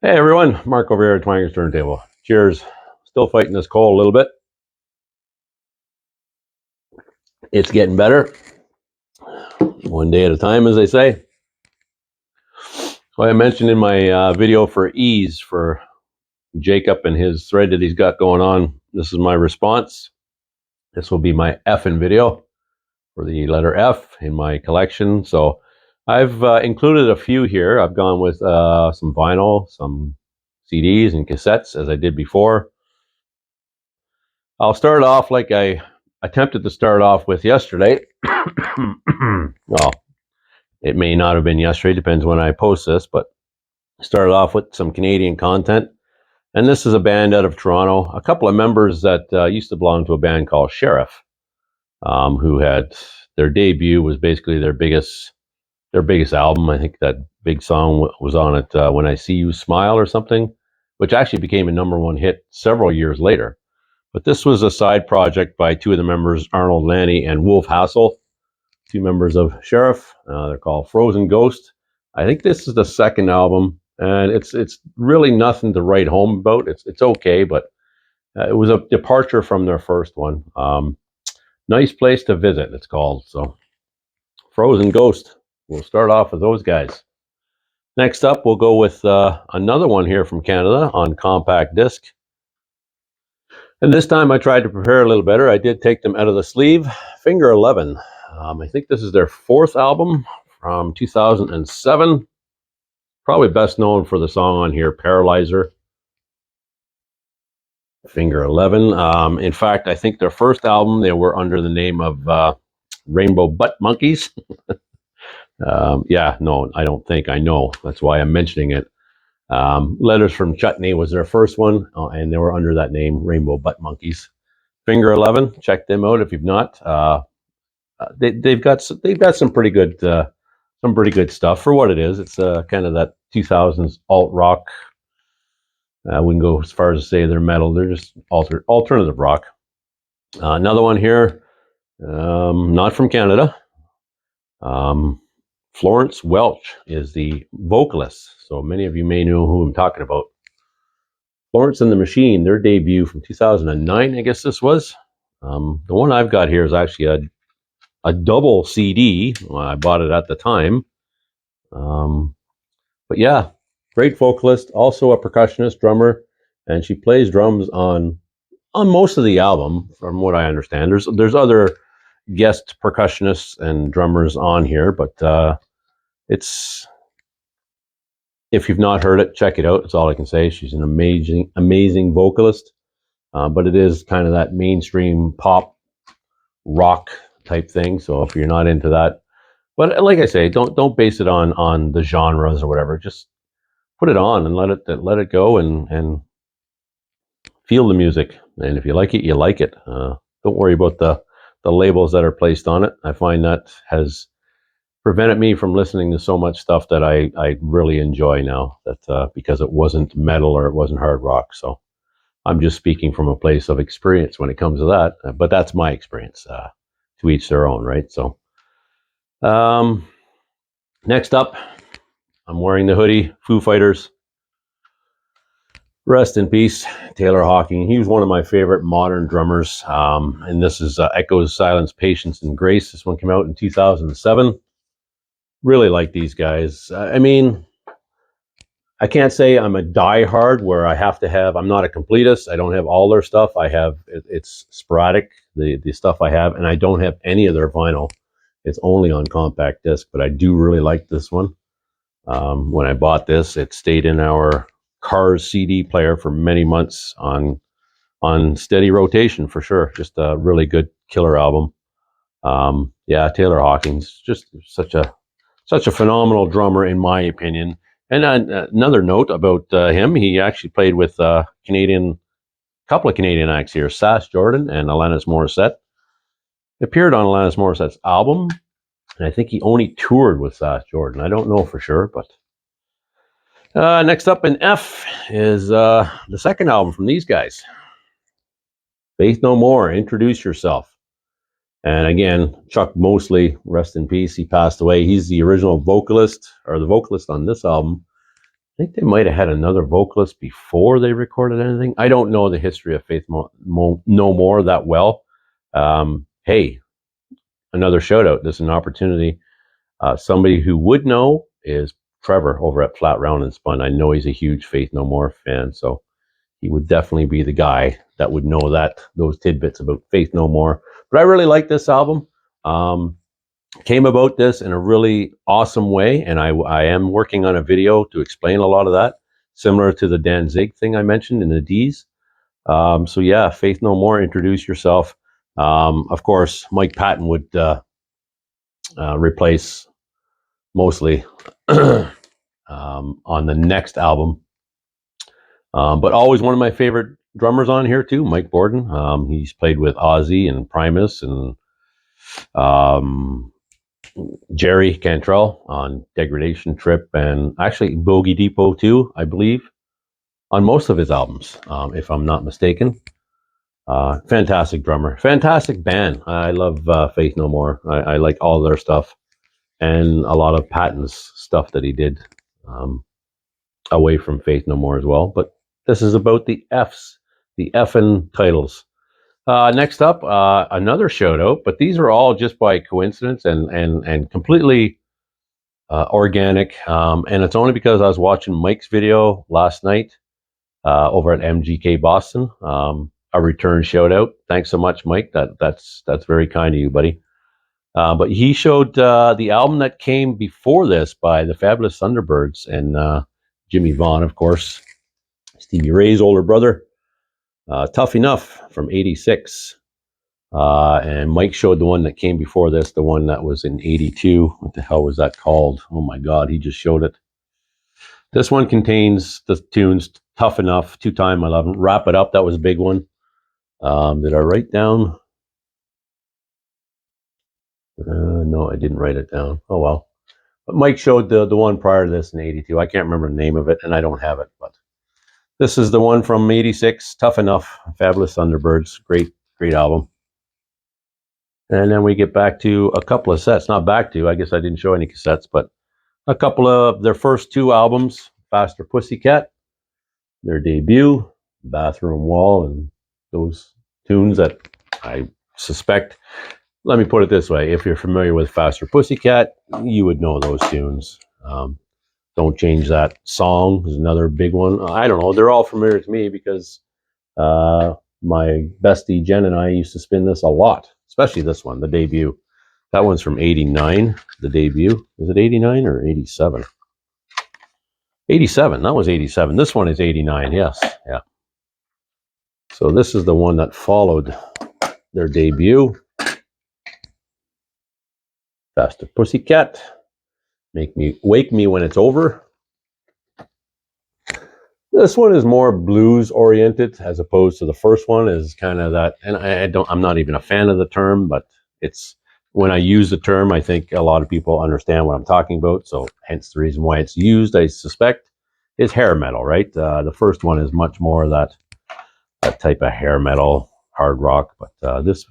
Hey everyone, Mark over here at Twanger's Turntable. Cheers. Still fighting this cold a little bit. It's getting better. One day at a time, as they say. So I mentioned in my video for ease for Jacob and his thread that he's got going on. This is my response. This will be my F'ing video for the letter F in my collection. So I've included a few here. I've gone with some vinyl, some CDs and cassettes as I did before. I'll start off like I attempted to start off with yesterday. Well, it may not have been yesterday, depends when I post this, but started off with some Canadian content. And this is a band out of Toronto. A couple of members that used to belong to a band called Sheriff, who had their debut was basically their biggest album. I think that big song was on it, When I See You Smile or something, which actually became a #1 hit several years later. But this was a side project by two of the members, Arnold Lanny and Wolf Hassel, two members of Sheriff. They're called Frozen Ghost. I think this is the second album, and it's really nothing to write home about. It's okay, but it was a departure from their first one. Nice place to visit, it's called. So Frozen Ghost. We'll start off with those guys. Next up, we'll go with another one here from Canada on compact disc. And this time I tried to prepare a little better. I did take them out of the sleeve. Finger 11. I think this is their fourth album from 2007. Probably best known for the song on here, Paralyzer. Finger 11. In fact, I think their first album, they were under the name of Rainbow Butt Monkeys. Yeah, no, I don't think. I know. That's why I'm mentioning it. Letters from Chutney was their first one, and they were under that name, Rainbow Butt Monkeys. Finger 11, check them out if you've not. They've got some pretty good stuff for what it is. It's kind of that 2000s alt rock. I wouldn't go as far as to say they're metal. They're just alternative rock. Another one here, not from Canada. Florence Welch is the vocalist, so many of you may know who I'm talking about. Florence and the Machine, their debut from 2009, I guess this was. The one I've got here is actually a double CD. Well, I bought it at the time. But yeah, great vocalist, also a percussionist, drummer, and she plays drums on most of the album, from what I understand. There's other guest percussionists and drummers on here, but it's, if you've not heard it, check it out. That's all I can say. She's an amazing vocalist, but it is kind of that mainstream pop rock type thing. So if you're not into that, but like I say, don't base it on the genres or whatever. Just put it on and let it go and feel the music. And if you like it, you like it. Don't worry about the labels that are placed on it. I find that has prevented me from listening to so much stuff that I really enjoy now, that because it wasn't metal or it wasn't hard rock. So I'm just speaking from a place of experience when it comes to that. But that's my experience. To each their own, right? So next up, I'm wearing the hoodie, Foo Fighters. Rest in peace, Taylor Hawkins. He was one of my favorite modern drummers. And this is Echoes, Silence, Patience, and Grace. This one came out in 2007. Really like these guys. I mean, I can't say I'm a diehard where I have to have, I'm not a completist. I don't have all their stuff. It's sporadic, the stuff I have, and I don't have any of their vinyl. It's only on compact disc, but I do really like this one. When I bought this, it stayed in our car's CD player for many months on steady rotation for sure. Just a really good killer album. Yeah, Taylor Hawkins, just such a phenomenal drummer in my opinion. And another note about him, he actually played with couple of Canadian acts here, Sass Jordan and Alanis Morissette. He appeared on Alanis Morissette's album, and I think he only toured with Sass Jordan. I don't know for sure, but next up in F is the second album from these guys, Faith No More, Introduce Yourself. And again, Chuck Mosley, rest in peace, he passed away. He's the original vocalist, or the vocalist on this album. think they might have had another vocalist before they recorded anything. I don't know the history of Faith No More that well. Hey, another shout out. This is an opportunity. Somebody who would know is Trevor over at Flat Round and Spun. I know he's a huge Faith No More fan, so he would definitely be the guy that would know those tidbits about Faith No More. But I really like this album. Came about this in a really awesome way, and I am working on a video to explain a lot of that, similar to the Danzig thing I mentioned in the D's. So yeah, Faith No More, introduce yourself. Of course, Mike Patton would replace mostly on the next album. But always one of my favorite drummers on here too, Mike Borden. He's played with Ozzy and Primus and Jerry Cantrell on Degradation Trip, and actually Bogey Depot too, I believe, on most of his albums, if I'm not mistaken. Fantastic drummer, fantastic band. I love Faith No More. I like all their stuff, and a lot of Patton's stuff that he did away from Faith No More as well. But this is about the F's, the effing titles. Next up, another shout out, but these are all just by coincidence and completely organic. And it's only because I was watching Mike's video last night over at MGK Boston. A return shout out. Thanks so much, Mike. That's very kind of you, buddy. But he showed the album that came before this by the Fabulous Thunderbirds and Jimmy Vaughn, of course, Stevie Ray's older brother. Tough Enough from '86. And Mike showed the one that came before this, the one that was in '82. What the hell was that called? Oh my God, he just showed it. This one contains the tunes Tough Enough, Two Time I Love 'Em, Wrap It Up, that was a big one. Did I write down? No, I didn't write it down. Oh well. But Mike showed the one prior to this in '82. I can't remember the name of it, and I don't have it, but this is the one from '86, Tough Enough, Fabulous Thunderbirds. Great album. And then we get back to a couple of sets. Not back to, I guess I didn't show any cassettes, but a couple of their first two albums, Faster Pussycat, their debut, Bathroom Wall, and those tunes that I suspect, let me put it this way, if you're familiar with Faster Pussycat, you would know those tunes. Don't Change That Song is another big one. I don't know, they're all familiar to me because my bestie Jen and I used to spin this a lot, especially this one, the debut. That one's from '89, the debut. Is it '89 or '87? '87, that was '87. This one is '89, yes, yeah. So this is the one that followed their debut. Faster Pussycat, Wake Me When It's Over. This one is more blues oriented as opposed to the first one is kind of that, and I'm not even a fan of the term, but it's, when I use the term, I think a lot of people understand what I'm talking about. So hence the reason why it's used, I suspect, is hair metal, right? The first one is much more that type of hair metal, hard rock, but this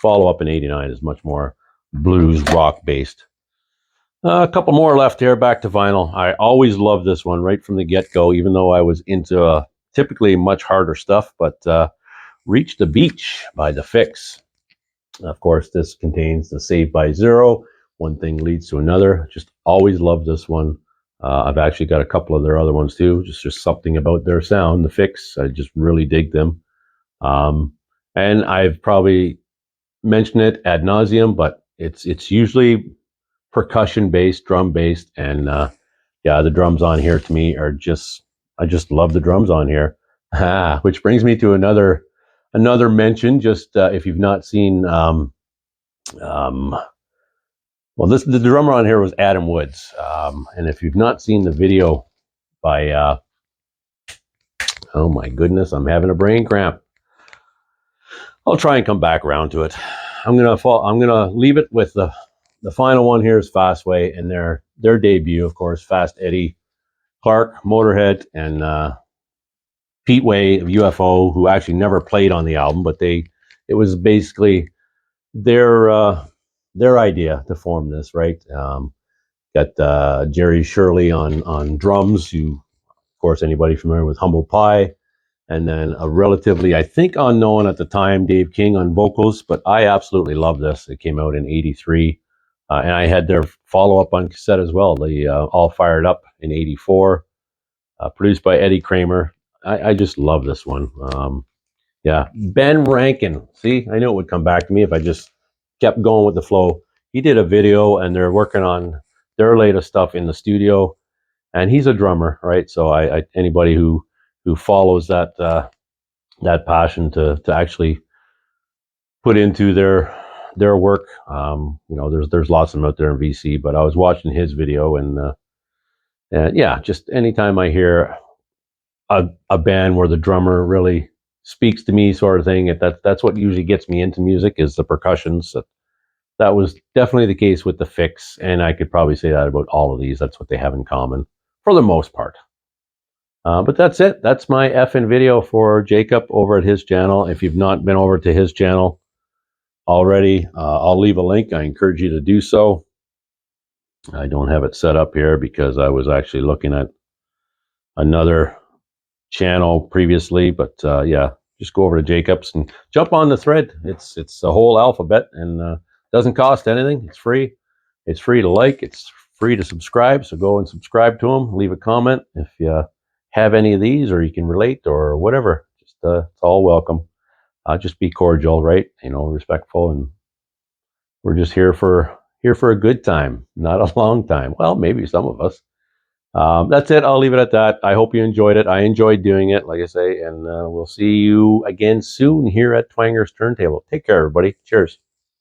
follow up in '89 is much more blues rock based. A couple more left here, back to vinyl. I always loved this one right from the get-go, even though I was into typically much harder stuff, but Reach the Beach by The Fix. Of course, this contains the Saved by Zero, One Thing Leads to Another. Just always loved this one. I've actually got a couple of their other ones too, just something about their sound, The Fix. I just really dig them. And I've probably mentioned it ad nauseum, but it's usually percussion based, drum based, and yeah, the drums on here to me are I just love the drums on here. Which brings me to another mention. Just if you've not seen, well, the drummer on here was Adam Woods, and if you've not seen the video by, oh my goodness, I'm having a brain cramp. I'll try and come back around to it. I'm gonna leave it with the final one here is Fastway and their debut, of course, Fast Eddie Clark, Motorhead, and Pete Way of UFO, who actually never played on the album, but it was basically their idea to form this, right? Got Jerry Shirley on drums, who Of course, anybody familiar with Humble Pie, and then a relatively, I think, unknown at the time, Dave King on vocals, but I absolutely love this. It came out in '83, and I had their follow-up on cassette as well, the All Fired Up in '84, produced by Eddie Kramer. I just love this one. Yeah, Ben Rankin. See, I knew it would come back to me if I just kept going with the flow. He did a video, and they're working on their latest stuff in the studio, and he's a drummer, right? So I anybody who follows that passion to actually put into their work, there's lots of them out there in VC, but I was watching his video, and yeah, just anytime I hear a band where the drummer really speaks to me, sort of thing. That's what usually gets me into music, is the percussions. That was definitely the case with the Fix, and I could probably say that about all of these. That's what they have in common for the most part. But that's it. That's my effing video for Jacob over at his channel. If you've not been over to his channel already, I'll leave a link. I encourage you to do so. I don't have it set up here because I was actually looking at another channel previously, but yeah, just go over to Jacob's and jump on the thread. It's a whole alphabet, and doesn't cost anything. It's free. It's free to like. It's free to subscribe. So go and subscribe to him. Leave a comment if you have any of these, or you can relate, or whatever. Just it's all welcome. Just be cordial, right? Respectful, and we're just here for a good time, not a long time. Well, maybe some of us. That's it. I'll leave it at that. I hope you enjoyed it. I enjoyed doing it, like I say, and we'll see you again soon here at Twanger's Turntable. Take care, everybody. Cheers.